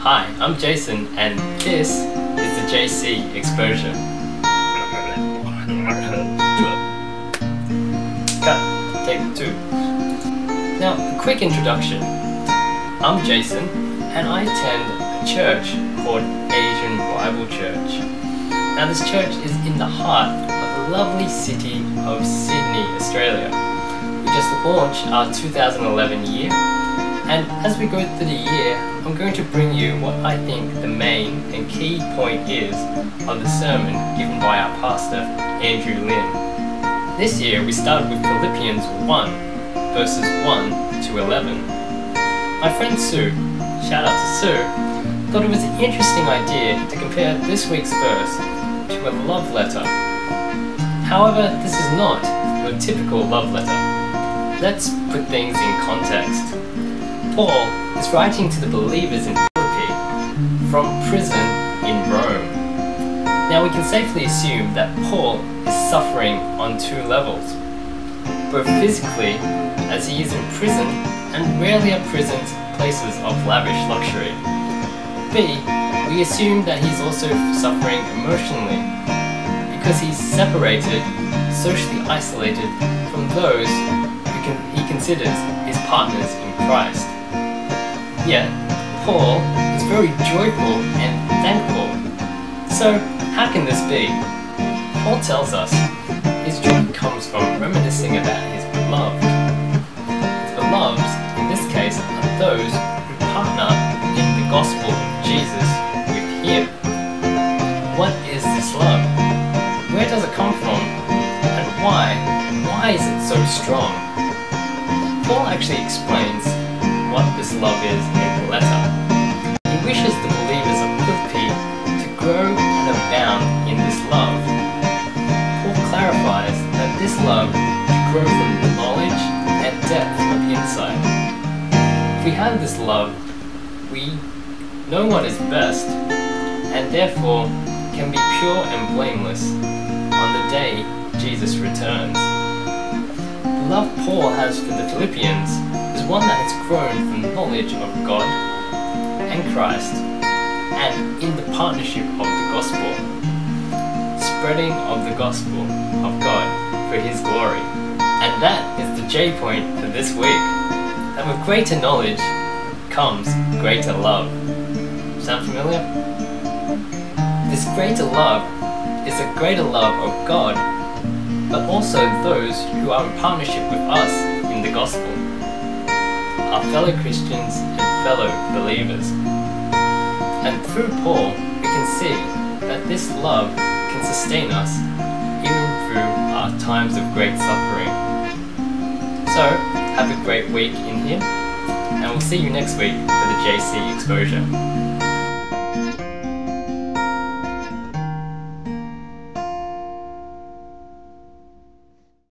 Hi, I'm Jason, and this is the JayC exposure. Cut. Take 2. Now, a quick introduction. I'm Jason, and I attend a church called Asian Bible Church. Now, this church is in the heart of the lovely city of Sydney, Australia. We just launched our 2011 year, and as we go through the year, I'm going to bring you what I think the main and key point is of the sermon given by our pastor, Andrew Lin. This year we started with Philippians 1, verses 1 to 11. My friend Sue, shout out to Sue, thought it was an interesting idea to compare this week's verse to a love letter. However, this is not your typical love letter. Let's put things in context. Paul is writing to the believers in Philippi from prison in Rome. Now we can safely assume that Paul is suffering on 2 levels, both physically, as he is in prison and rarely at prisons places of lavish luxury. B, we assume that he's also suffering emotionally, because he's separated, socially isolated from those who he considers his partners in Christ. Yet, Paul is very joyful and thankful. So, how can this be? Paul tells us his joy comes from reminiscing about his beloved. His beloveds, in this case, are those who partner in the gospel of Jesus with him. What is this love? Where does it come from? And why? Why is it so strong? Paul actually explains what this love is in the letter. He wishes the believers of Philippi to grow and abound in this love. Paul clarifies that this love should grow from the knowledge and depth of insight. If we have this love, we know what is best, and therefore can be pure and blameless on the day Jesus returns. The love Paul has for the Philippians is one that has grown from knowledge of God and Christ and in the partnership of the gospel, spreading of the gospel of God for his glory. And that is the J point for this week. That with greater knowledge comes greater love. Sound familiar? This greater love is a greater love of God, but also those who are in partnership with us in the gospel, our fellow Christians and fellow believers. And through Paul, we can see that this love can sustain us even through our times of great suffering. So, have a great week in Him, and we'll see you next week for the JayC exposure.